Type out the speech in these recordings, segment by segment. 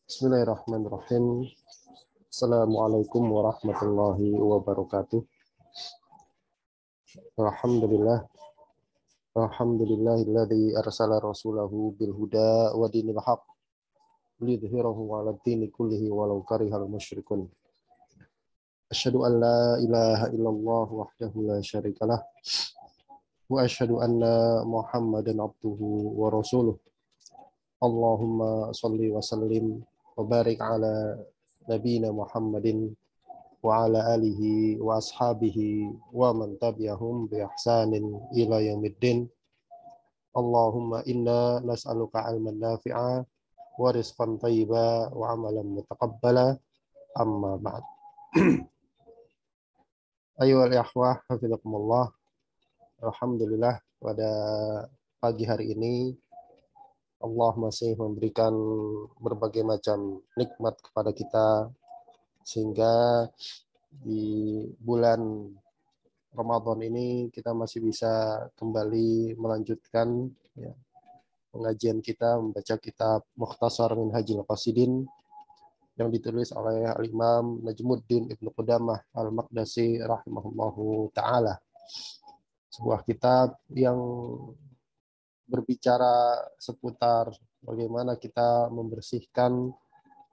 Bismillahirrahmanirrahim. Assalamualaikum warahmatullahi wabarakatuh. Alhamdulillah. Alhamdulillahilladzi arsala rasulahu bil huda wa dinil haq liyudhhirahu 'alad dini kullihi walau karihal musyrikun. Asyhadu an la ilaha illallah wahdahu la syarikalah wa asyhadu anna Muhammadan abduhu wa rasuluh. Allahumma shalli wa sallim wa barik ala nabiyina Muhammadin wa ala alihi wa ashabihi wa man tabi'ahum bi ihsanin ila yaumiddin. Allahumma inna nas'aluka 'ilman nafi'a wa rizqan thayyiba wa 'amalan mutaqabbala, amma ba'd. Ayyuhal ikhwah, hafizakumullah. Alhamdulillah, pada pagi hari ini Allah masih memberikan berbagai macam nikmat kepada kita, sehingga di bulan Ramadan ini kita masih bisa kembali melanjutkan pengajian kita, membaca kitab Mukhtasar Minhajul Qasidin yang ditulis oleh Al-Imam Najmuddin Ibnu Qudamah Al-Maqdisi rahimahullahu ta'ala. Sebuah kitab yang berbicara seputar bagaimana kita membersihkan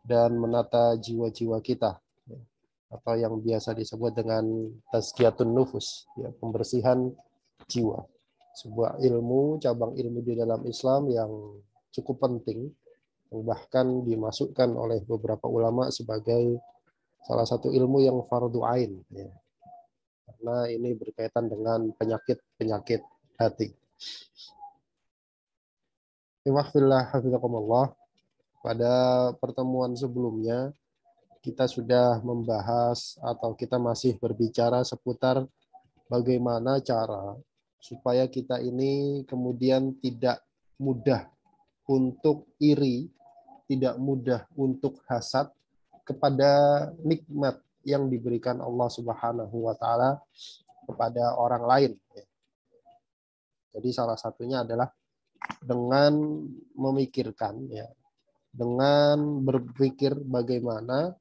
dan menata jiwa-jiwa kita, atau yang biasa disebut dengan tazkiyatun nufus, pembersihan jiwa. Sebuah ilmu, cabang ilmu di dalam Islam yang cukup penting, yang bahkan dimasukkan oleh beberapa ulama sebagai salah satu ilmu yang fardhu ain, karena ini berkaitan dengan penyakit-penyakit hati. Ikhwahfillah hafizakumullah. Pada pertemuan sebelumnya kita sudah membahas atau kita masih berbicara seputar bagaimana cara supaya kita ini kemudian tidak mudah untuk iri, tidak mudah untuk hasad kepada nikmat yang diberikan Allah Subhanahu wa taala kepada orang lain. Jadi salah satunya adalah dengan memikirkan, dengan berpikir bagaimana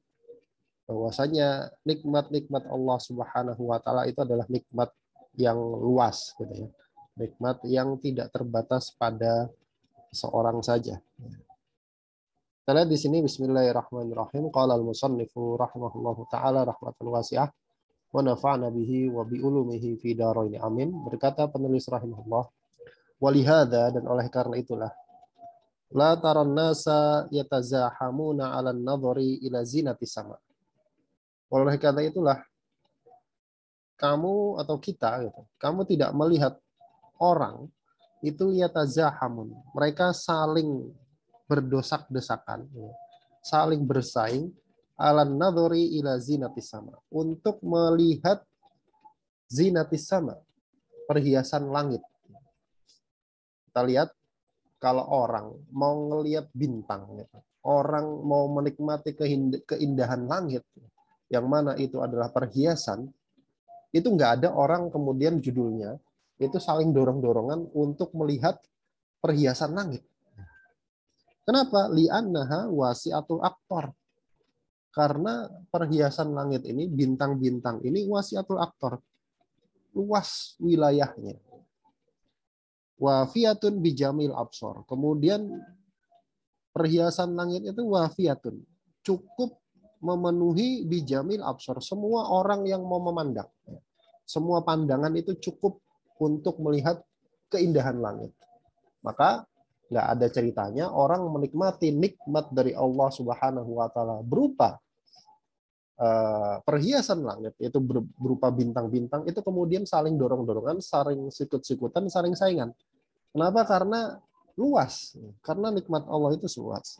bahwasanya nikmat-nikmat Allah Subhanahu wa taala itu adalah nikmat yang luas, nikmat yang tidak terbatas pada seorang saja. Kita lihat di sini, bismillahirrahmanirrahim. Qala al-musannifu rahimahullahu taala rahmatan wasi'ah wa nafa'na bihi wa bi ulumihi fi dharain amin. Berkata penulis rahimahullah, walihada, dan oleh karena itulah, la taran nasa yatazahamuna 'alan nadhari ila zinati sama. Oleh karena itulah kamu atau kita, kamu tidak melihat orang itu yatazahamun, mereka saling berdesak-desakan, saling bersaing, 'alan nadhari ila zinati sama, untuk melihat zinatis sama, perhiasan langit. Kita lihat, kalau orang mau ngelihat bintang, orang mau menikmati keindahan langit, yang mana itu adalah perhiasan, itu nggak ada orang kemudian judulnya itu saling dorong-dorongan untuk melihat perhiasan langit. Kenapa? Li'annaha wasi'atul aktor. Karena perhiasan langit ini, bintang-bintang ini wasi'atul aktor, luas wilayahnya. Wafiyatun bijamil absor. Kemudian perhiasan langit itu wafiyatun, cukup memenuhi bijamil absor, semua orang yang mau memandang. Semua pandangan itu cukup untuk melihat keindahan langit. Maka nggak ada ceritanya orang menikmati nikmat dari Allah Subhanahu wa taala berupa perhiasan langit, itu berupa bintang-bintang, itu kemudian saling dorong-dorongan, saling sikut-sikutan, saling saingan. Kenapa? Karena luas, karena nikmat Allah itu luas.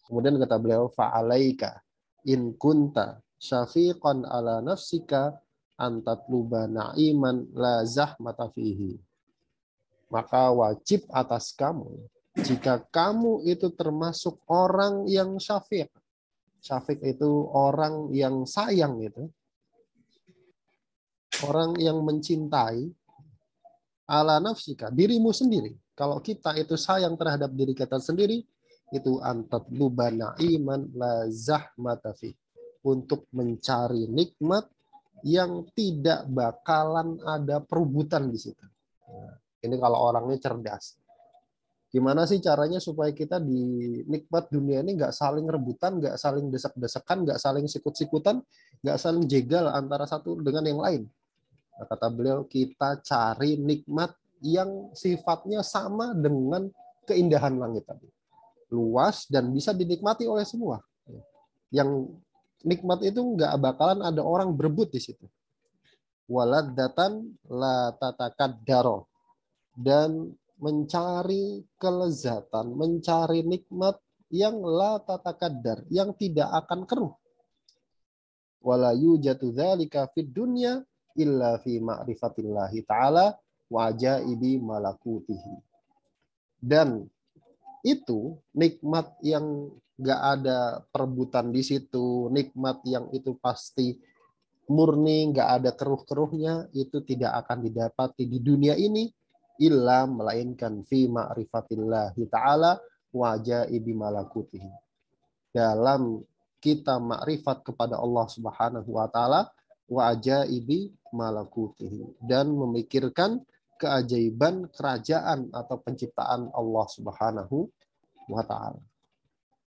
Kemudian kata beliau, fa'alaika in kunta syafiqan ala nafsika antatluba na'iman la zahmata fihi. Maka wajib atas kamu, jika kamu itu termasuk orang yang syafiq. Syafiq itu orang yang sayang, orang yang mencintai, ala nafsika, dirimu sendiri. Kalau kita itu sayang terhadap diri kita sendiri, itu antatlubana iman la zahmata fi, untuk mencari nikmat yang tidak bakalan ada perebutan di situ. Nah, ini kalau orangnya cerdas. Gimana sih caranya supaya kita di nikmat dunia ini nggak saling rebutan, nggak saling desak-desakan, nggak saling sikut-sikutan, nggak saling jegal antara satu dengan yang lain. Nah, kata beliau, kita cari nikmat yang sifatnya sama dengan keindahan langit tadi. Luas dan bisa dinikmati oleh semua. Yang nikmat itu nggak bakalan ada orang berebut di situ. Waladzatan la tatakaddaro, dan mencari kelezatan, mencari nikmat yang la tatakaddar, yang tidak akan keruh. Wala yujatu dzalika fid dunya illa fi ma'rifatillahi ta'ala wa ajaibi malakutihi. Dan itu nikmat yang nggak ada perebutan di situ, nikmat yang itu pasti murni, nggak ada keruh-keruhnya, itu tidak akan didapati di dunia ini illa melainkan fi ma'rifatillahi ta'ala wa ajaibi malakutihi. Dalam kita makrifat kepada Allah Subhanahu wa taala wa ajaibi malakutihi, dan memikirkan keajaiban kerajaan atau penciptaan Allah Subhanahu wa taala.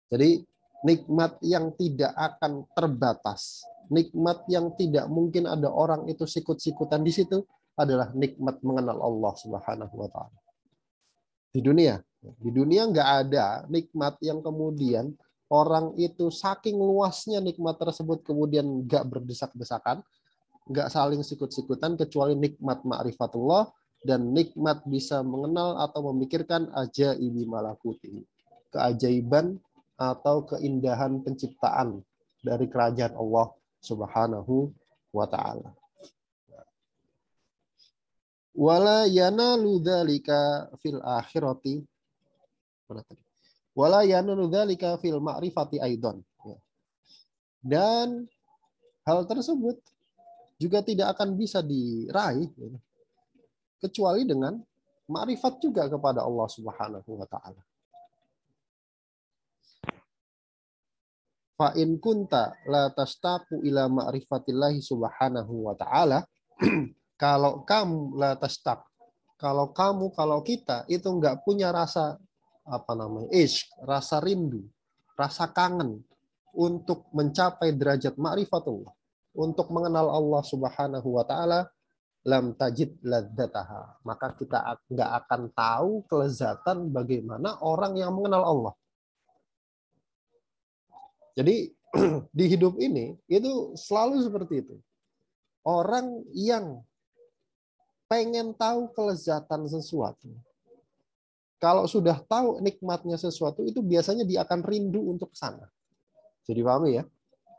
Jadi nikmat yang tidak akan terbatas, nikmat yang tidak mungkin ada orang itu sikut-sikutan di situ adalah nikmat mengenal Allah Subhanahu wa taala. Di dunia nggak ada nikmat yang kemudian orang itu saking luasnya nikmat tersebut kemudian nggak berdesak-desakan, nggak saling sikut-sikutan, kecuali nikmat ma'rifatullah dan nikmat bisa mengenal atau memikirkan ajaibi malakuti, keajaiban atau keindahan penciptaan dari kerajaan Allah Subhanahu wa taala. Wala yanalu dzalika fil akhirati, wala yanalu dzalika fil ma'rifati aidan. Dan hal tersebut juga tidak akan bisa diraih kecuali dengan ma'rifat juga kepada Allah Subhanahu wa taala. Fa in kunta la tastaqu ila ma'rifatillahi Subhanahu wa taala, kalau kamu la tastaq, kalau kita itu nggak punya rasa ishq, rasa rindu, rasa kangen untuk mencapai derajat ma'rifatullah, untuk mengenal Allah Subhanahu wa taala, lam tajid ladzataha, maka kita nggak akan tahu kelezatan bagaimana orang yang mengenal Allah. Jadi di hidup ini itu selalu seperti itu. Orang yang pengen tahu kelezatan sesuatu, kalau sudah tahu nikmatnya sesuatu, itu biasanya dia akan rindu untuk sana. Jadi pahami ya?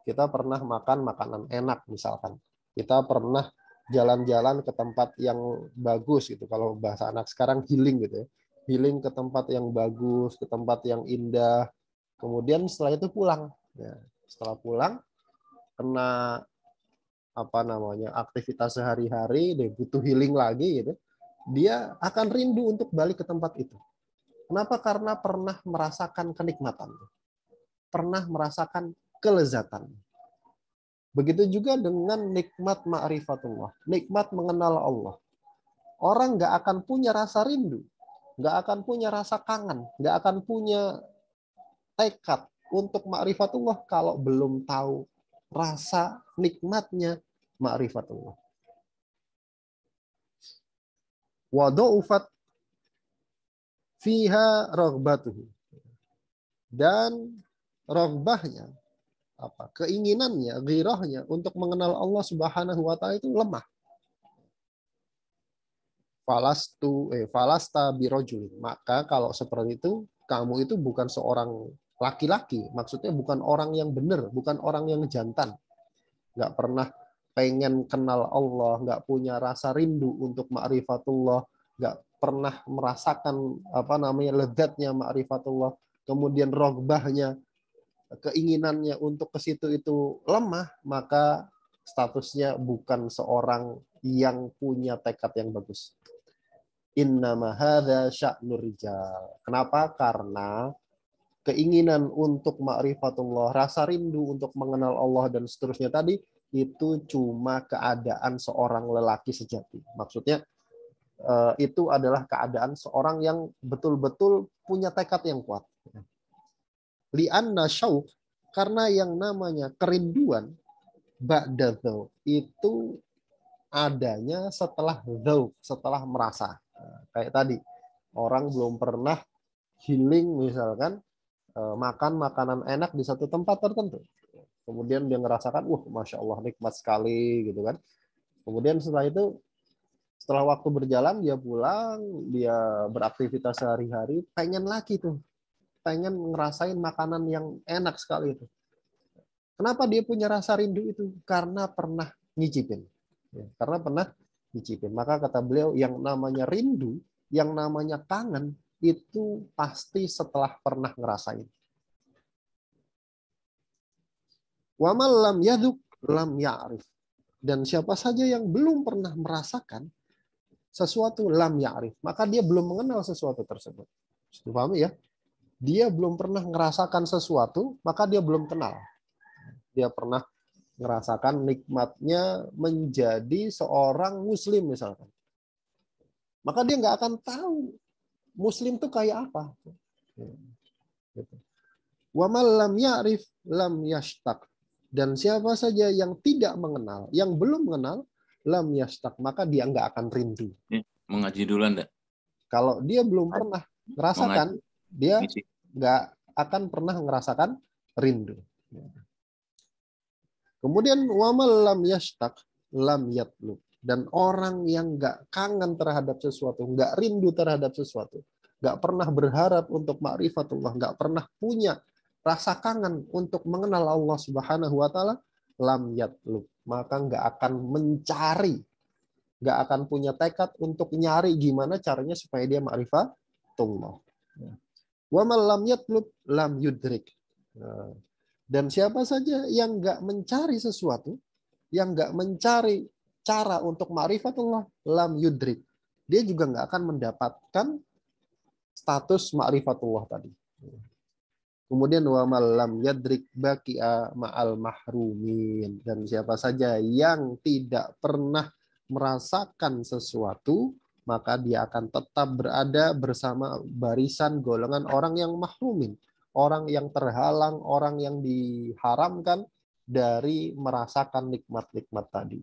Kita pernah makan makanan enak misalkan. Kita pernah jalan-jalan ke tempat yang bagus gitu. Kalau bahasa anak sekarang healing gitu ya. Healing ke tempat yang bagus, ke tempat yang indah. Kemudian setelah itu pulang. Ya, setelah pulang kena aktivitas sehari-hari, dia butuh healing lagi gitu. Dia akan rindu untuk balik ke tempat itu. Kenapa? Karena pernah merasakan kenikmatan. Pernah merasakan kelezatan. Begitu juga dengan nikmat ma'rifatullah, nikmat mengenal Allah. Orang nggak akan punya rasa rindu, nggak akan punya rasa kangen, nggak akan punya tekad untuk ma'rifatullah kalau belum tahu rasa nikmatnya ma'rifatullah. Wa dha'ufat fiha raghbatuhu, dan raghbahnya, keinginannya, ghirahnya untuk mengenal Allah Subhanahu wa taala itu lemah. Falasta birojulin, maka kalau seperti itu kamu itu bukan seorang laki-laki, maksudnya bukan orang yang benar, bukan orang yang jantan, nggak pernah pengen kenal Allah, nggak punya rasa rindu untuk ma'rifatullah, nggak pernah merasakan lezatnya ma'rifatullah, kemudian rogbahnya, keinginannya untuk ke situ itu lemah, maka statusnya bukan seorang yang punya tekad yang bagus. Innama hadza sya'nur rijal. Kenapa? Karena keinginan untuk ma'rifatullah, rasa rindu untuk mengenal Allah dan seterusnya tadi, itu cuma keadaan seorang lelaki sejati. Maksudnya itu adalah keadaan seorang yang betul-betul punya tekad yang kuat. Li'anna syauq, karena yang namanya kerinduan ba'da dzauq itu adanya setelah dzauq, setelah merasa. Kayak tadi, orang belum pernah healing misalkan makan makanan enak di satu tempat tertentu. Kemudian dia ngerasakan, masya Allah nikmat sekali gitu kan. Kemudian setelah waktu berjalan dia pulang, dia beraktivitas sehari-hari, pengen lagi tuh, pengen ngerasain makanan yang enak sekali itu. Kenapa dia punya rasa rindu itu? Karena pernah nyicipin. Karena pernah nyicipin. Maka kata beliau, yang namanya rindu, yang namanya kangen, itu pasti setelah pernah ngerasain. Wa man lam yaduk lam ya'rif. Dan siapa saja yang belum pernah merasakan sesuatu lam ya'rif, maka dia belum mengenal sesuatu tersebut. Paham ya? Dia belum pernah merasakan sesuatu, maka dia belum kenal. Dia pernah merasakan nikmatnya menjadi seorang muslim misalkan. Maka dia nggak akan tahu muslim itu kayak apa. Wa man lam ya'rif lam yashtaq. Dan siapa saja yang tidak mengenal, yang belum mengenal, lam yashtaq, maka dia nggak akan rindu. Mengaji dulu Anda. Kalau dia belum pernah merasakan, dia nggak akan pernah merasakan rindu. Kemudian wamal lam yashtaq lam yatlub. Dan orang yang nggak kangen terhadap sesuatu, nggak rindu terhadap sesuatu, nggak pernah berharap untuk ma'rifatullah, nggak pernah punya rasa kangen untuk mengenal Allah Subhanahu wa taala, lam yatlub, maka nggak akan mencari, nggak akan punya tekad untuk nyari gimana caranya supaya dia ma'rifatullah. Wa man lam yatlub lam yudrik. Dan siapa saja yang nggak mencari sesuatu, yang nggak mencari cara untuk ma'rifatullah, lam yudrik, dia juga nggak akan mendapatkan status ma'rifatullah tadi. Kemudian wa malam yadrik baqi'a ma'al mahrumin. Dan siapa saja yang tidak pernah merasakan sesuatu, maka dia akan tetap berada bersama barisan golongan orang yang mahrumin, orang yang terhalang, orang yang diharamkan dari merasakan nikmat-nikmat tadi.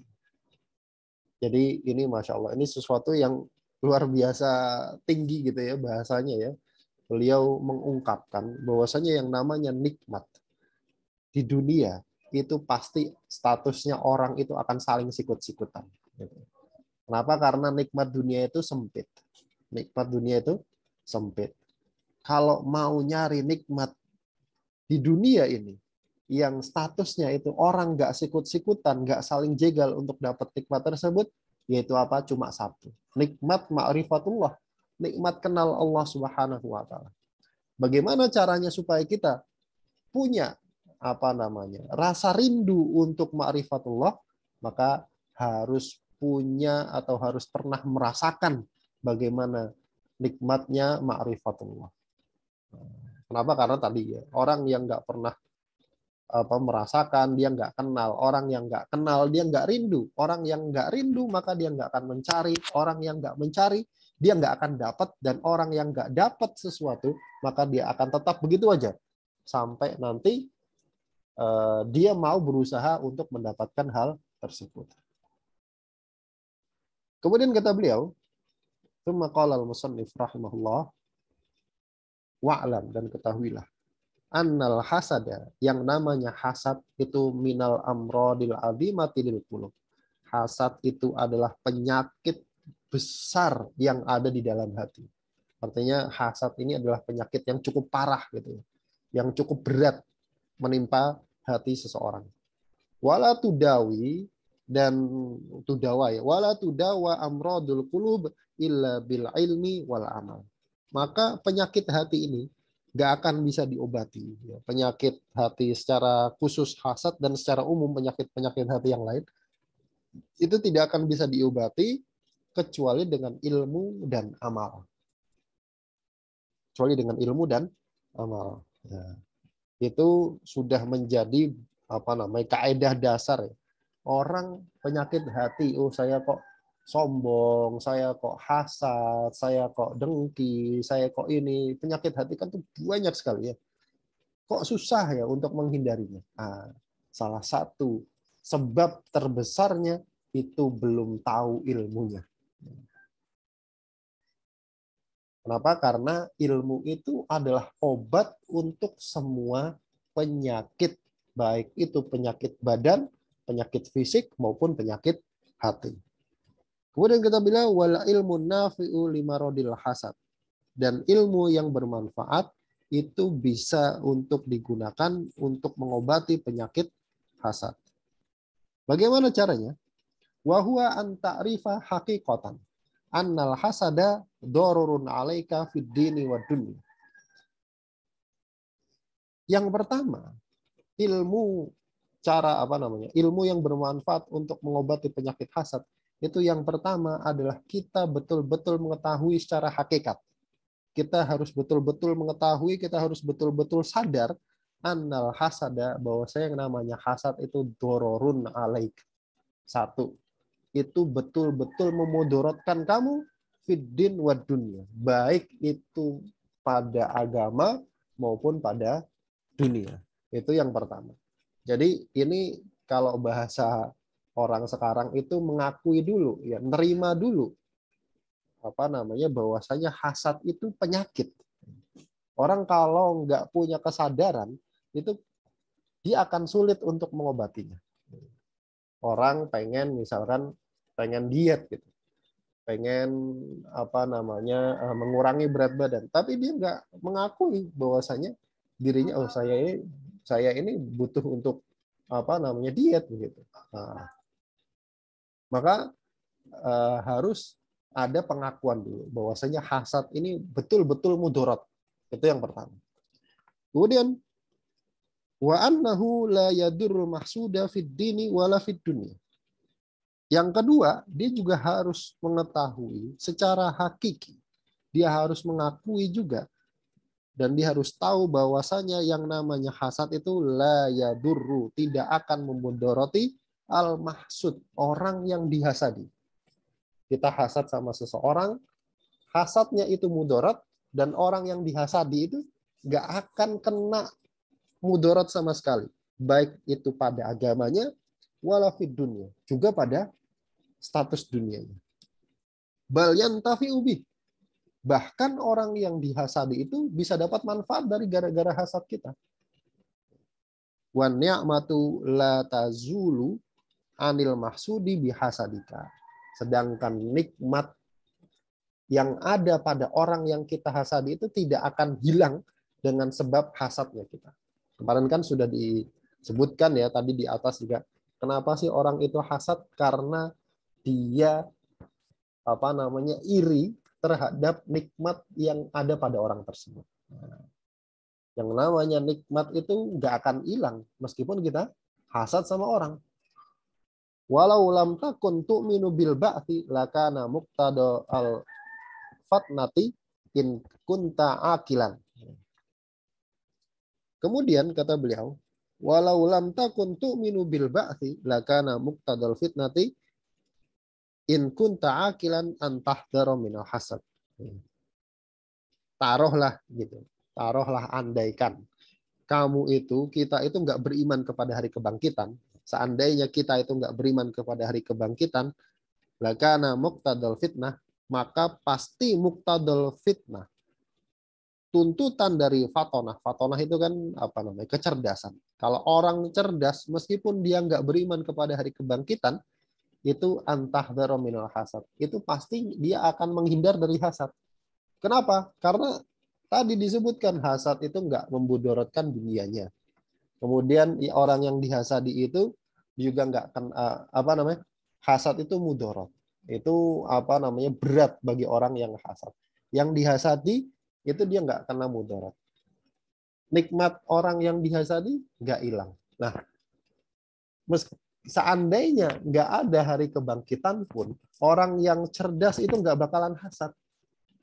Jadi ini Masya Allah, ini sesuatu yang luar biasa tinggi gitu ya bahasanya ya. Beliau mengungkapkan bahwasanya yang namanya nikmat di dunia itu pasti statusnya orang itu akan saling sikut-sikutan. Kenapa? Karena nikmat dunia itu sempit. Nikmat dunia itu sempit. Kalau mau nyari nikmat di dunia ini, yang statusnya itu orang nggak sikut-sikutan, nggak saling jegal untuk dapat nikmat tersebut, yaitu apa? Cuma satu. Nikmat ma'rifatullah. Nikmat kenal Allah Subhanahu wa taala. Bagaimana caranya supaya kita punya rasa rindu untuk ma'rifatullah, maka harus punya atau harus pernah merasakan bagaimana nikmatnya ma'rifatullah. Kenapa? Karena tadi ya, orang yang nggak pernah merasakan, dia nggak kenal. Orang yang nggak kenal, dia nggak rindu. Orang yang nggak rindu, maka dia nggak akan mencari. Orang yang nggak mencari, dia nggak akan dapat. Dan orang yang nggak dapat sesuatu, maka dia akan tetap begitu aja. Sampai nanti dia mau berusaha untuk mendapatkan hal tersebut. Kemudian kata beliau, "Tsumma qala al-musannif rahimahullah, wa'lam, dan ketahuilah, annal hasada, yang namanya hasad itu minal amrodil azimati lil qulub. Hasad itu adalah penyakit besar yang ada di dalam hati. Artinya hasad ini adalah penyakit yang cukup parah gitu, yang cukup berat menimpa hati seseorang. Wala tudawi, dan tudawa ya, wala tudawa amrodul qulub illa bil ilmi wal amal. Maka penyakit hati ini gak akan bisa diobati. Penyakit hati secara khusus hasad dan secara umum penyakit-penyakit hati yang lain itu tidak akan bisa diobati kecuali dengan ilmu dan amal. Kecuali dengan ilmu dan amal. Nah, itu sudah menjadi kaidah dasar ya. Orang penyakit hati, oh saya kok sombong, saya kok hasad, saya kok dengki, saya kok ini. Penyakit hati kan tuh banyak sekali ya. Kok susah ya untuk menghindarinya? Nah, salah satu sebab terbesarnya itu belum tahu ilmunya. Kenapa? Karena ilmu itu adalah obat untuk semua penyakit, baik itu penyakit badan, penyakit fisik, maupun penyakit hati. Kemudian kita bilang, wala ilmu nafi'u limarodil hasad. Dan ilmu yang bermanfaat itu bisa untuk digunakan untuk mengobati penyakit hasad. Bagaimana caranya? Wahua an ta'rifa haqiqatan annal hasada dorurun alaika fid dini wa dunya. Yang pertama, ilmu yang bermanfaat untuk mengobati penyakit hasad itu yang pertama adalah kita betul-betul mengetahui secara hakikat. Kita harus betul-betul mengetahui, kita harus betul-betul sadar annal hasada, bahwa yang namanya hasad itu dororun alaik. Satu, itu betul-betul memudorotkan kamu fiddin wa dunya, baik itu pada agama maupun pada dunia. Itu yang pertama. Jadi ini kalau bahasa orang sekarang itu mengakui dulu, ya, nerima dulu bahwasanya hasad itu penyakit. Orang kalau nggak punya kesadaran itu dia akan sulit untuk mengobatinya. Orang pengen diet gitu, pengen mengurangi berat badan, tapi dia nggak mengakui bahwasanya dirinya, oh saya ini butuh untuk diet begitu. Nah, maka harus ada pengakuan dulu bahwasanya hasad ini betul-betul mudarat. Itu yang pertama. Kemudian wa annahu la yadurru mahsuda fid dini wala fid dunya. Yang kedua, dia juga harus mengetahui secara hakiki. Dia harus mengakui juga dan dia harus tahu bahwasanya yang namanya hasad itu la yadurru, tidak akan memudoroti al mahsud, orang yang dihasadi. Kita hasad sama seseorang, hasadnya itu mudarat, dan orang yang dihasadi itu nggak akan kena mudarat sama sekali, baik itu pada agamanya wala fid dunya, juga pada status dunianya. Bal yantafi'u bih, bahkan orang yang dihasadi itu bisa dapat manfaat dari gara-gara hasad kita. Wa ni'matu la tazulu anil mahsudi bihasadika, sedangkan nikmat yang ada pada orang yang kita hasadi itu tidak akan hilang dengan sebab hasadnya kita. Kemarin kan sudah disebutkan ya tadi di atas juga, kenapa sih orang itu hasad? Karena dia iri terhadap nikmat yang ada pada orang tersebut. Nah, yang namanya nikmat itu nggak akan hilang meskipun kita hasad sama orang. Walau lam takun tu'minu bil ba'thi lakana muqtada al fatnati in kunta akilan. Kemudian kata beliau, walau lam takun tu'minu bil ba'thi lakana muqtadal fitnati in kunta akilan antahdara minal hasad. Taruhlah gitu. Taruhlah, andaikan kamu itu, kita itu nggak beriman kepada hari kebangkitan. Seandainya kita itu nggak beriman kepada hari kebangkitan, lakana muqtadal fitnah, maka pasti muqtadal fitnah, tuntutan dari fatonah. Fatonah itu kan kecerdasan. Kalau orang cerdas, meskipun dia nggak beriman kepada hari kebangkitan, itu antahdara minal hasad. Itu pasti dia akan menghindar dari hasad. Kenapa? Karena tadi disebutkan hasad itu nggak memudorotkan dunianya. Kemudian orang yang dihasadi itu juga nggak hasad itu mudorot. Itu berat bagi orang yang hasad. Yang dihasadi itu dia nggak kena mudorot. Nikmat orang yang dihasadi nggak hilang. Nah, seandainya nggak ada hari kebangkitan pun, orang yang cerdas itu nggak bakalan hasad.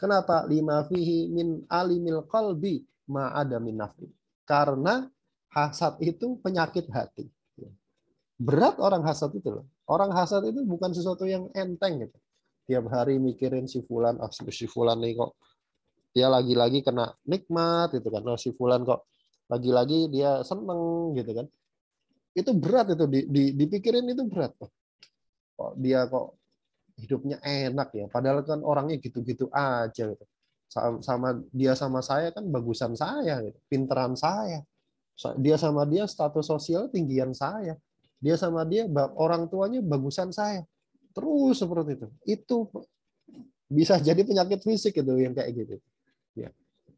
Kenapa? Lima fihi min alimil qalbi ma ada min nafi. Karena hasad itu penyakit hati. Berat orang hasad itu loh. Orang hasad itu bukan sesuatu yang enteng gitu. Tiap hari mikirin si fulan, si fulan nih kok dia lagi-lagi kena nikmat gitu kan. Si fulan kok lagi-lagi dia seneng gitu kan. Itu berat itu dipikirin itu berat kok. Kok dia kok hidupnya enak ya. Padahal kan orangnya gitu-gitu aja gitu. Sama dia sama saya kan bagusan saya gitu. Pinteran saya. Dia sama dia status sosial tinggian saya. Dia sama dia orang tuanya bagusan saya. Terus seperti itu. Itu bisa jadi penyakit fisik itu yang kayak gitu. Ya.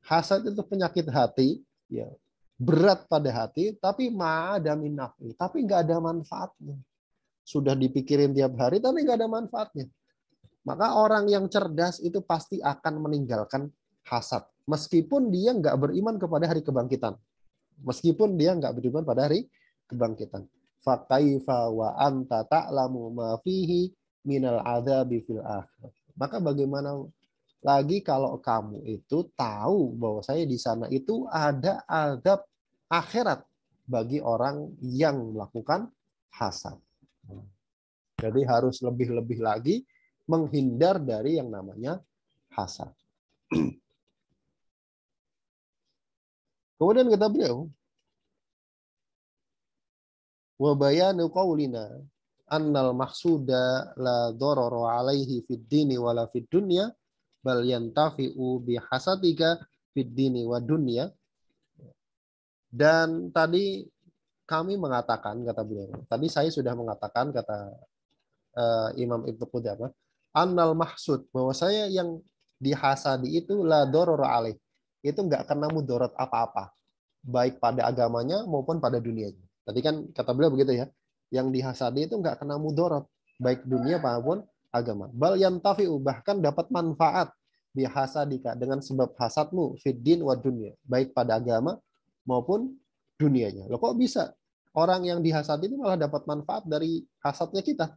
Hasad itu penyakit hati, ya. Berat pada hati, tapi ma'ada min nafi, tapi nggak ada manfaatnya. Sudah dipikirin tiap hari, tapi nggak ada manfaatnya. Maka orang yang cerdas itu pasti akan meninggalkan hasad. Meskipun dia nggak beriman kepada hari kebangkitan. Meskipun dia nggak beriman pada hari kebangkitan. Fakaifa wa anta ta'lamu ma fihi minal adzabi fil akhir. Maka bagaimana lagi kalau kamu itu tahu bahwa saya di sana itu ada azab akhirat bagi orang yang melakukan hasad. Jadi harus lebih-lebih lagi menghindar dari yang namanya hasad. Kemudian kata beliau, wa bayanu qaulina annal mahsuda la darara alaihi fid dini wala fid dunya bal yantafi'u bi hasadika fid dini wa dunya. Dan tadi kami mengatakan, kata beliau, tadi saya sudah mengatakan, kata Imam Ibnu Qudamah, annal mahsud, bahwa saya yang dihasadi itu la darara alaih, itu enggak kena mudarat apa-apa, baik pada agamanya maupun pada dunianya. Tadi kan kata beliau begitu ya, yang dihasadi itu enggak kena mudarat, baik dunia maupun agama. Bal yantafi'u, bahkan dapat manfaat bihasadika, dengan sebab hasadmu fiddin wa dunia, baik pada agama maupun dunianya. Loh kok bisa orang yang dihasadi itu malah dapat manfaat dari hasadnya kita?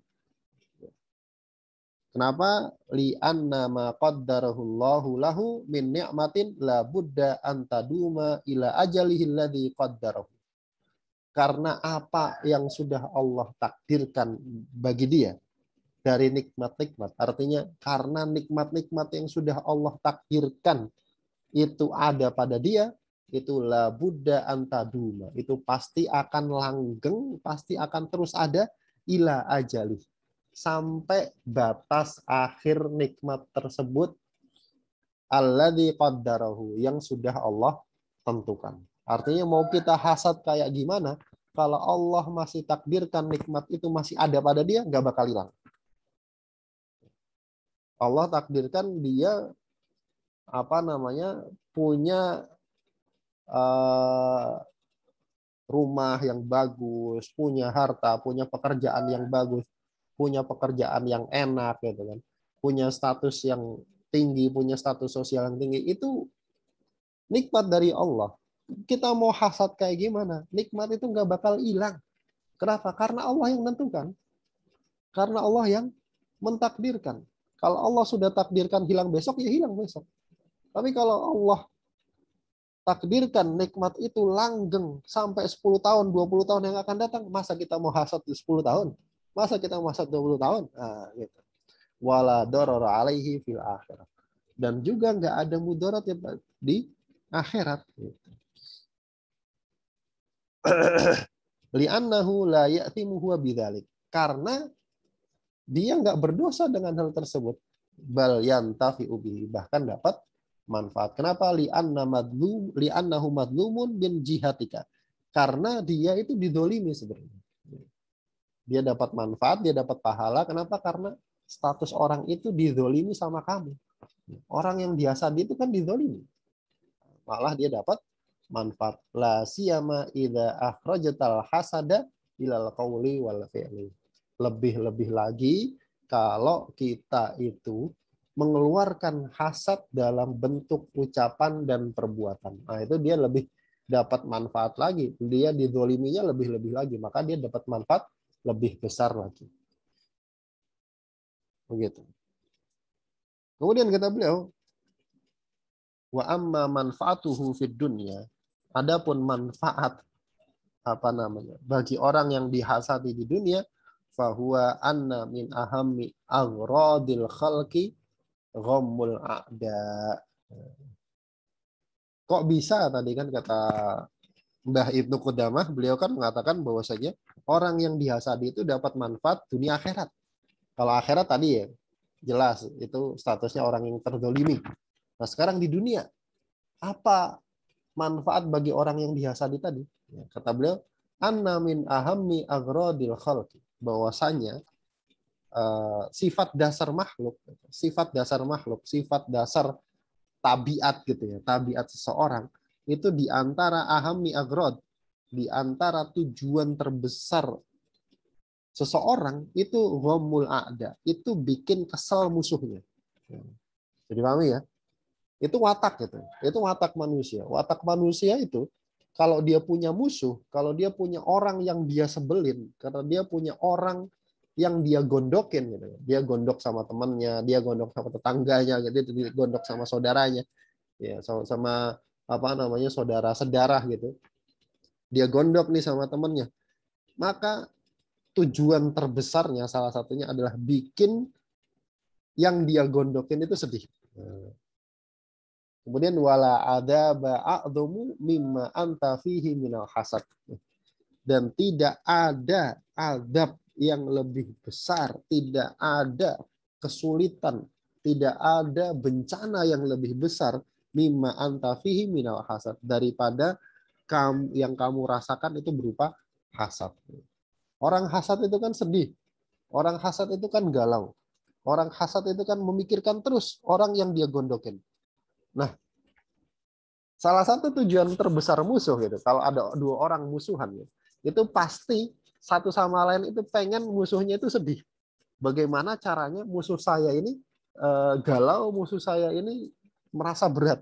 Kenapa? Li'anna ma qaddarahullahu lahu min ni'matin la budda an taduma ila ajalihi alladhi qaddarahu. Karena apa yang sudah Allah takdirkan bagi dia dari nikmat-nikmat. Artinya karena nikmat-nikmat yang sudah Allah takdirkan itu ada pada dia, itu la budda antaduma. Itu pasti akan langgeng, pasti akan terus ada ila ajali. Sampai batas akhir nikmat tersebut alladzi qaddarahu, yang sudah Allah tentukan. Artinya mau kita hasad kayak gimana, kalau Allah masih takdirkan nikmat itu masih ada pada dia, nggak bakal hilang. Allah takdirkan dia punya rumah yang bagus, punya harta, punya pekerjaan yang bagus, punya pekerjaan yang enak gitu kan, punya status yang tinggi, punya status sosial yang tinggi, itu nikmat dari Allah. Kita mau hasad kayak gimana, nikmat itu nggak bakal hilang. Kenapa? Karena Allah yang menentukan, karena Allah yang mentakdirkan. Kalau Allah sudah takdirkan hilang besok, ya hilang besok. Tapi kalau Allah takdirkan nikmat itu langgeng sampai 10 tahun, 20 tahun yang akan datang, masa kita mau hasad di 10 tahun? Masa kita mau hasad 20 tahun? Nah, gitu. Wala darara alaihi fil akhirat. Dan juga nggak ada mudarat di akhirat. Gitu. Li'annahu la ya'timu huwa bidzalik. Karena dia nggak berdosa dengan hal tersebut. Bal yantafi'u bihi, bahkan dapat manfaat. Kenapa? Li'annahu madlumun bin jihatika. Karena dia itu didolimi sebenarnya. Dia dapat manfaat, dia dapat pahala. Kenapa? Karena status orang itu didolimi sama kamu. Orang yang biasa itu kan didolimi. Malah dia dapat manfaat. La siyama idza akhrajatal hasada ilal qawli wal fi'li. Lebih-lebih lagi kalau kita itu mengeluarkan hasad dalam bentuk ucapan dan perbuatan. Nah, itu dia lebih dapat manfaat lagi. Dia dizoliminya lebih-lebih lagi. Maka dia dapat manfaat lebih besar lagi. Begitu. Kemudian kata beliau, wa amma manfaatuhu fid dunya, Adapun manfaat bagi orang yang dihasadi di dunia, fahuwa anna min ahammi aghradil khalqi ghammul a'da. Kok bisa tadi kan kata Mbah Ibnu Qudamah, beliau kan mengatakan bahwasanya orang yang dihasadi itu dapat manfaat dunia akhirat. Kalau akhirat tadi ya jelas itu statusnya orang yang terdolimi. Nah sekarang di dunia, apa manfaat bagi orang yang dihasadi tadi? Ya, kata beliau, anna min ahammi aghradil khalqi, bahwasanya sifat dasar makhluk, sifat dasar tabiat gitu ya, tabiat seseorang itu di antara ahammi agrod, di antara tujuan terbesar seseorang itu ghamul a'da, itu bikin kesel musuhnya. Jadi pahami ya? Itu watak gitu. Itu watak manusia. Watak manusia itu kalau dia punya musuh, kalau dia punya orang yang dia sebelin, karena dia punya orang yang dia gondokin gitu. Dia gondok sama temannya, dia gondok sama tetangganya, dia gondok sama saudaranya, ya sama apa namanya saudara sedarah gitu. Dia gondok nih sama temannya. Maka tujuan terbesarnya salah satunya adalah bikin yang dia gondokin itu sedih. Kemudian wala ada ba'adzumu mimma anta fihi minal hasad. Dan tidak ada azab yang lebih besar, tidak ada kesulitan, tidak ada bencana yang lebih besar mimma anta fihi minal hasad, daripada yang kamu rasakan itu berupa hasad. Orang hasad itu kan sedih, orang hasad itu kan galau, orang hasad itu kan memikirkan terus orang yang dia gondokin. Nah, salah satu tujuan terbesar musuh gitu, kalau ada dua orang musuhan gitu, itu pasti satu sama lain itu pengen musuhnya itu sedih. Bagaimana caranya musuh saya ini galau, musuh saya ini merasa berat.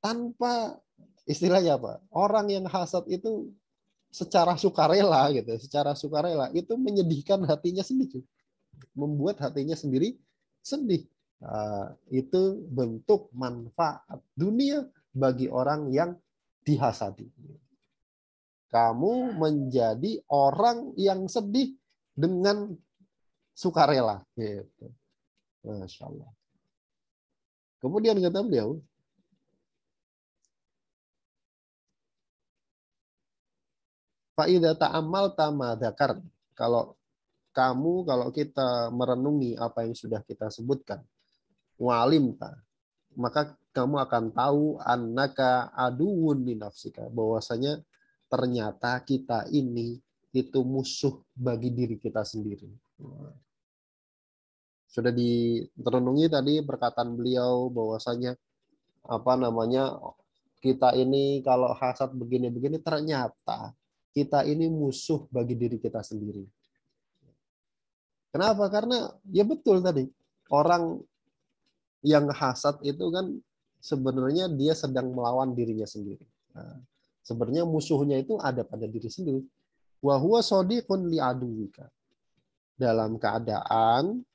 Tanpa istilahnya apa? Orang yang hasad itu secara sukarela gitu, secara sukarela itu menyedihkan hatinya sendiri, membuat hatinya sendiri sedih. Itu bentuk manfaat dunia bagi orang yang dihasadi. Kamu menjadi orang yang sedih dengan sukarela. Gitu. Masya Allah. Kemudian kata beliau, Fa'idha ta'amal tamadakar. Kalau kita merenungi apa yang sudah kita sebutkan, walim ta, maka kamu akan tahu annaka aduun li nafsika, bahwasanya ternyata kita ini itu musuh bagi diri kita sendiri. Sudah diterenungi tadi perkataan beliau bahwasanya apa namanya kita ini kalau hasad begini-begini, ternyata kita ini musuh bagi diri kita sendiri. Kenapa? Karena ya betul tadi, orang yang hasad itu kan sebenarnya dia sedang melawan dirinya sendiri. Nah, sebenarnya musuhnya itu ada pada diri sendiri. Wa huwa shadiqun li aduwika. Dalam keadaan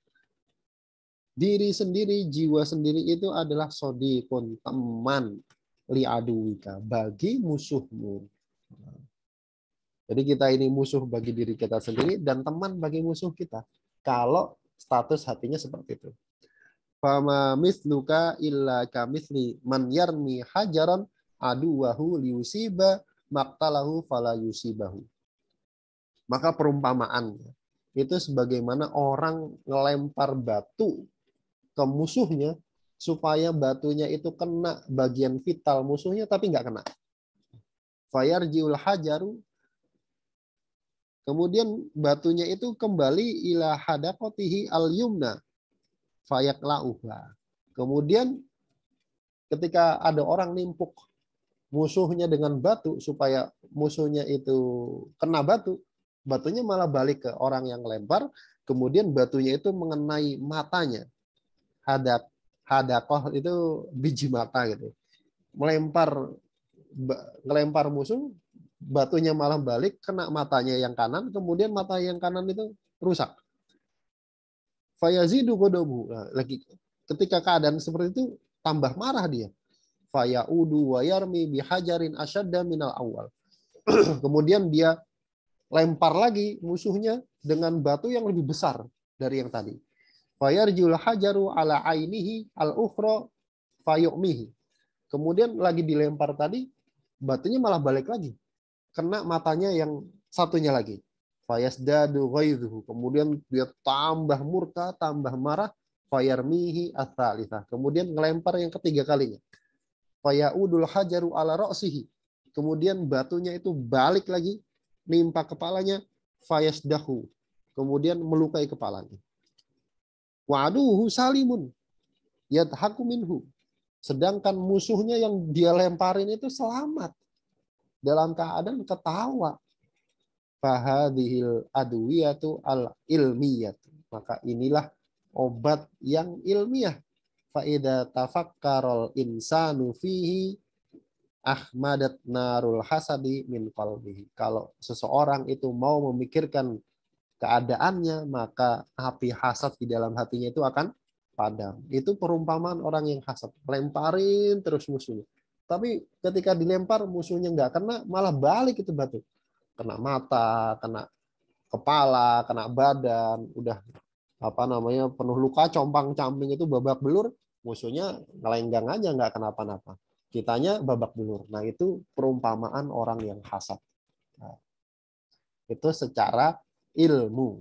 diri sendiri, jiwa sendiri itu adalah shadiqun, teman, li aduwika, bagi musuhmu. Jadi kita ini musuh bagi diri kita sendiri dan teman bagi musuh kita. Kalau status hatinya seperti itu. Fama misluka illa kamitsli man yarmi hajaran aduwahu liusiba maqtalahu fala yusibahu. Maka perumpamaannya itu sebagaimana orang ngelempar batu ke musuhnya supaya batunya itu kena bagian vital musuhnya tapi nggak kena. Fayarjiul hajaru, kemudian batunya itu kembali ila hadaqatihi al-yumna fayaklauha. Kemudian ketika ada orang nimpuk musuhnya dengan batu supaya musuhnya itu kena batu, batunya malah balik ke orang yang lempar, kemudian batunya itu mengenai matanya. Hadaqah itu biji mata gitu. Ngelempar musuh, batunya malah balik kena matanya yang kanan, kemudian mata yang kanan itu rusak. Fayazidu ghadabu. Lagi ketika keadaan seperti itu tambah marah dia. fayaudu wa yarmi bihajarin asyadda minal awal. Kemudian dia lempar lagi musuhnya dengan batu yang lebih besar dari yang tadi. Fayarjul hajaru ala ainihi al-ukhra fayu'mihi. Kemudian lagi dilempar tadi, batunya malah balik lagi. Kena matanya yang satunya lagi. Fayasdadu ghaidhuhu. Kemudian dia tambah murka, tambah marah. Fayarmihi ats-tsalitsah. Kemudian ngelempar yang ketiga kalinya. Fayaudul hajaru ala ra'sihi. Kemudian batunya itu balik lagi, nimpa kepalanya. Fayasdahu. Kemudian melukai kepalanya. Wa'aduhu salimun. Yadhaku minhu. Sedangkan musuhnya yang dia lemparin itu selamat. Dalam keadaan ketawa. Fahadhil adwiyatu al-ilmiyat. Maka inilah obat yang ilmiah. Fa'idha tafakkarul insanu fihi ahmadat narul hasadi min qalbihi. Kalau seseorang itu mau memikirkan keadaannya, maka api hasad di dalam hatinya itu akan padam. Itu perumpamaan orang yang hasad. Lemparin terus musuhnya. Tapi ketika dilempar musuhnya nggak kena, malah balik itu batu. Kena mata, kena kepala, kena badan, udah penuh luka, compang-camping itu babak belur, musuhnya ngelenggang aja nggak kenapa-napa. Kitanya babak belur. Nah itu perumpamaan orang yang hasad. Nah, itu secara ilmu.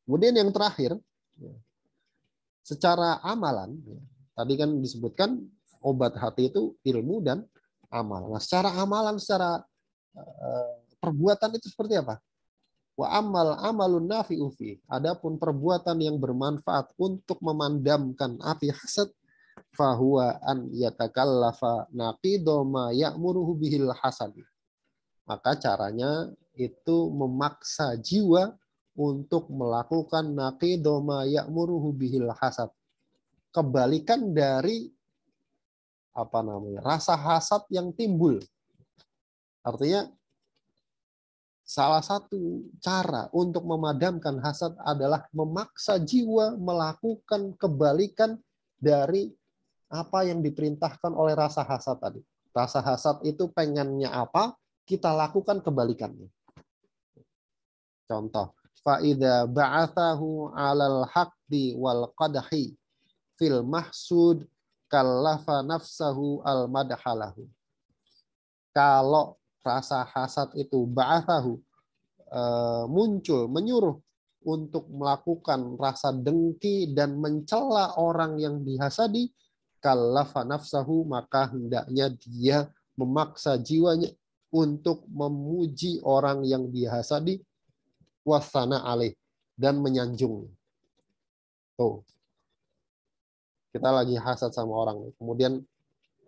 Kemudian yang terakhir, secara amalan, tadi kan disebutkan obat hati itu ilmu dan amal. Nah, secara amalan, secara perbuatan itu seperti apa? Wa amalun nafi'u fi. Adapun perbuatan yang bermanfaat untuk memandamkan api hasad, fahuwa an yatakallafa naqido ma ya'muruhu bihil hasad. Maka caranya itu memaksa jiwa untuk melakukan naqido ma ya'muruhu bihil hasad. Kebalikan dari rasa hasad yang timbul. Artinya salah satu cara untuk memadamkan hasad adalah memaksa jiwa melakukan kebalikan dari apa yang diperintahkan oleh rasa hasad tadi. Rasa hasad itu pengennya apa, kita lakukan kebalikannya. Contoh, fa'idha ba'athahu 'alal haqqi wal qadhi fil mahsud kallafa nafsahu al madhalahu. Kalau rasa hasad itu ba'athahu muncul, menyuruh untuk melakukan rasa dengki dan mencela orang yang dihasadi, kallafa nafsahu, maka hendaknya dia memaksa jiwanya untuk memuji orang yang dihasadi, wasana alaih, dan menyanjung. Tuh. Kita lagi hasad sama orang, kemudian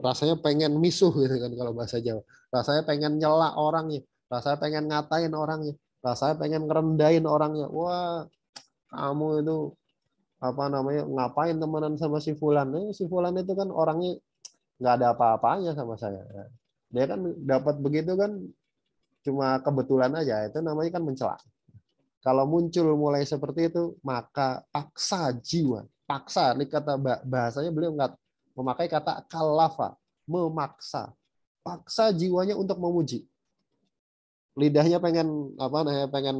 rasanya pengen misuh gitu kan kalau bahasa Jawa. Rasanya pengen nyela orangnya, rasanya pengen ngatain orangnya, rasanya pengen ngerendahin orangnya. Wah, kamu itu ngapain temenan sama si Fulan? Si Fulan itu kan orangnya nggak ada apa-apanya sama saya. Dia kan dapat begitu kan cuma kebetulan aja. Itu namanya kan mencela. Kalau muncul mulai seperti itu, maka paksa jiwa. Paksa, ini kata bahasanya beliau nggak memakai kata kalafa, memaksa. Paksa jiwanya untuk memuji. Lidahnya pengen pengen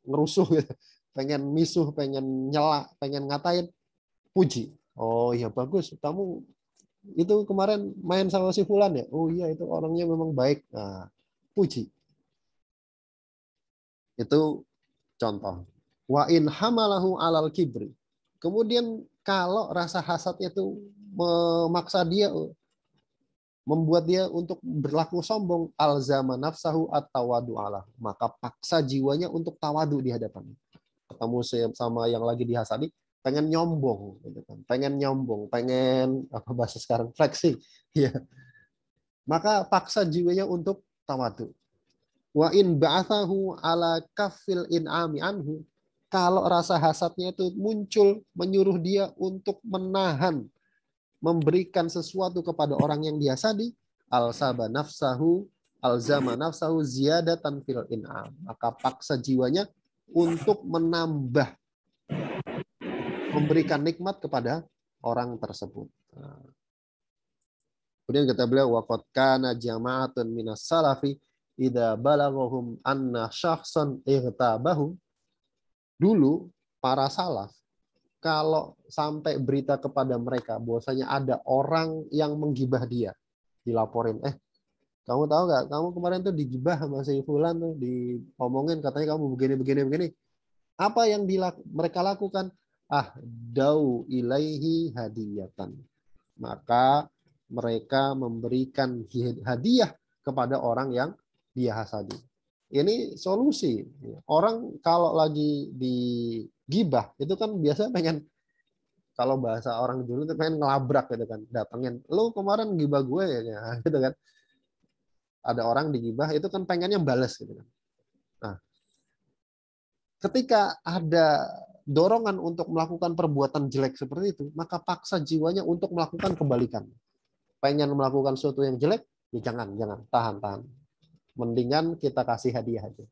ngerusuh gitu. Pengen misuh, pengen nyela, pengen ngatain, puji. Oh iya bagus, kamu itu kemarin main sama si Fulan ya? Oh iya itu orangnya memang baik. Nah, puji. Itu contoh. Wa in hamalahu alal kibri. Kemudian kalau rasa hasad itu memaksa dia, membuat dia untuk berlaku sombong, alzama nafsahu at-tawadu Allah, maka paksa jiwanya untuk tawadu di hadapannya. Ketemu sama yang lagi dihasadi, pengen nyombong, gitu kan. Pengen apa bahasa sekarang, flexing, ya. Maka paksa jiwanya untuk tawadu. Wa in ba'athahu ala kafil in'ami anhu. Kalau rasa hasadnya itu muncul menyuruh dia untuk menahan, memberikan sesuatu kepada orang yang dihasadi, alzama nafsahu ziyadatan fil in'am. Maka paksa jiwanya untuk menambah, memberikan nikmat kepada orang tersebut. Kemudian kata beliau, waqad kana jama'atun minas salafi idza balaghahum anna syakhsan ightabahum. Dulu para salaf kalau sampai berita kepada mereka bahwasanya ada orang yang menggibah dia, dilaporin, kamu tahu nggak, kamu kemarin tuh digibah sama si fulan tuh, diomongin katanya kamu begini begini begini. Apa yang mereka lakukan? Dau ilaihi hadiyatan. Maka mereka memberikan hadiah kepada orang yang dia hasadi. Ini solusi. Orang kalau lagi digibah itu kan biasanya pengen, kalau bahasa orang dulu itu pengen ngelabrak gitu kan, datengin, lu kemarin gibah gue ya, gitu kan. Ada orang digibah itu kan pengennya balas gitu kan. Nah, ketika ada dorongan untuk melakukan perbuatan jelek seperti itu, maka paksa jiwanya untuk melakukan kebalikan. Pengen melakukan sesuatu yang jelek, ya jangan, tahan. Mendingan kita kasih hadiah aja.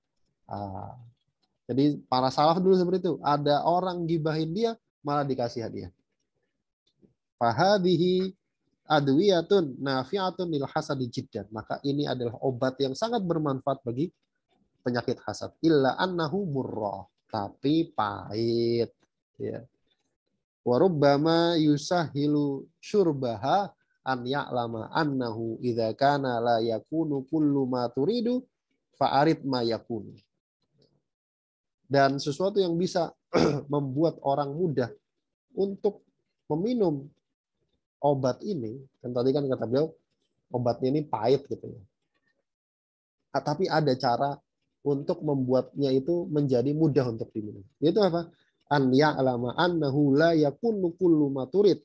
Jadi para salaf dulu seperti itu. Ada orang gibahin dia, malah dikasih hadiah. Fahadihi adwiyatun nafi'atun lil hasadi jiddan. Maka ini adalah obat yang sangat bermanfaat bagi penyakit hasad. Illa annahu murrah. Tapi pahit. Ya. Wa rubbama yusahilu syurbaha an ya'lama annahu idza kana la yakunu kullu ma turidu fa'arid ma yakunu. Dan sesuatu yang bisa membuat orang mudah untuk meminum obat ini, kan tadi kan kata beliau obatnya ini pahit gitu ya. Tapi ada cara untuk membuatnya itu menjadi mudah untuk diminum. Itu apa? An ya'lama annahu la yakunu kullu ma turid.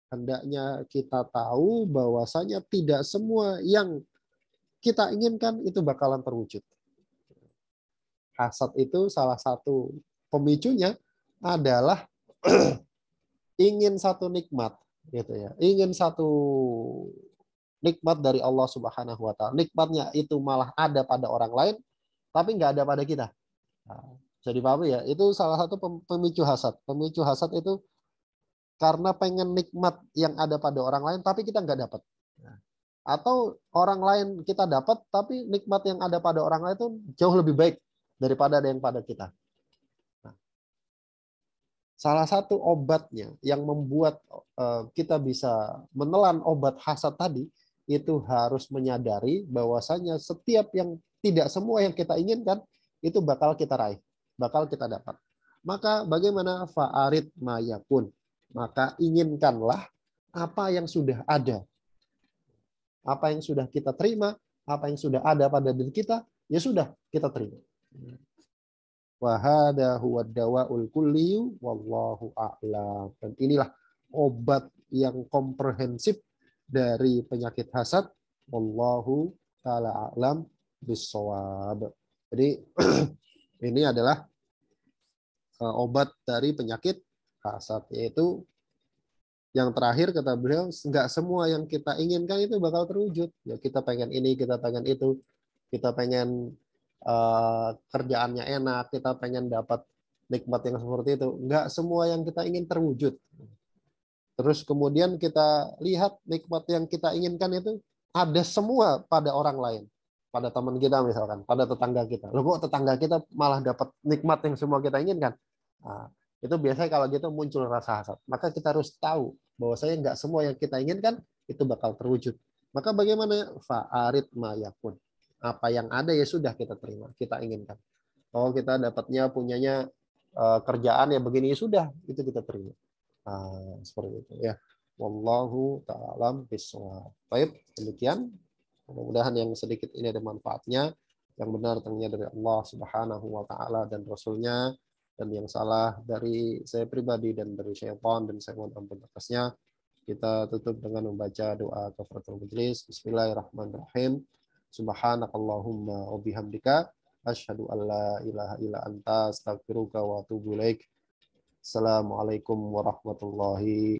Hendaknya kita tahu bahwasanya tidak semua yang kita inginkan itu bakalan terwujud. Hasad itu salah satu pemicunya adalah ingin satu nikmat, gitu ya. Ingin satu nikmat dari Allah Subhanahu wa taala. Nikmatnya itu malah ada pada orang lain, tapi nggak ada pada kita. Nah, jadi paham ya? Itu salah satu pemicu hasad. Pemicu hasad itu karena pengen nikmat yang ada pada orang lain, tapi kita nggak dapat. Atau orang lain kita dapat, tapi nikmat yang ada pada orang lain itu jauh lebih baik daripada ada yang pada kita. Nah, salah satu obatnya yang membuat kita bisa menelan obat hasad tadi, itu harus menyadari bahwasanya setiap yang tidak semua yang kita inginkan, itu bakal kita raih, bakal kita dapat. Maka bagaimana? Fa'arid mayakun. Maka inginkanlah apa yang sudah ada. Apa yang sudah kita terima, apa yang sudah ada pada diri kita, ya sudah kita terima. Wa hadza huwa dawaul kulliyu wallahu a'lam. Dan inilah obat yang komprehensif dari penyakit hasad. Wallahu ta'ala a'lam bissawab. Jadi ini adalah obat dari penyakit hasad, yaitu yang terakhir kata beliau, nggak semua yang kita inginkan itu bakal terwujud. Ya kita pengen ini, kita pengen itu, kita pengen kerjaannya enak, kita pengen dapat nikmat yang seperti itu. Nggak semua yang kita ingin terwujud. Terus kemudian kita lihat nikmat yang kita inginkan itu ada semua pada orang lain. Pada teman kita misalkan, pada tetangga kita. Loh kok tetangga kita malah dapat nikmat yang semua kita inginkan? Nah, itu biasanya kalau gitu muncul rasa hasad. Maka kita harus tahu bahwasanya nggak semua yang kita inginkan itu bakal terwujud. Maka bagaimana? Fa'arid mayakun. Apa yang ada ya sudah kita terima, kita inginkan. Kalau kita dapatnya punyanya kerjaan ya begini ya sudah, itu kita terima. Nah, seperti itu ya. Wallahu ta'ala bishawab. Baik, demikian. Mudah-mudahan yang sedikit ini ada manfaatnya. Yang benar tentunya dari Allah Subhanahu wa taala dan Rasulnya, dan yang salah dari saya pribadi dan dari syaitan, dan saya mohon ampun atasnya. Kita tutup dengan membaca doa kafaratul majelis. Bismillahirrahmanirrahim. Subhanakallahumma wa bihamdika asyhadu an la ilaha illa anta astaghfiruka wa atubu ilaik. Assalamualaikum warahmatullahi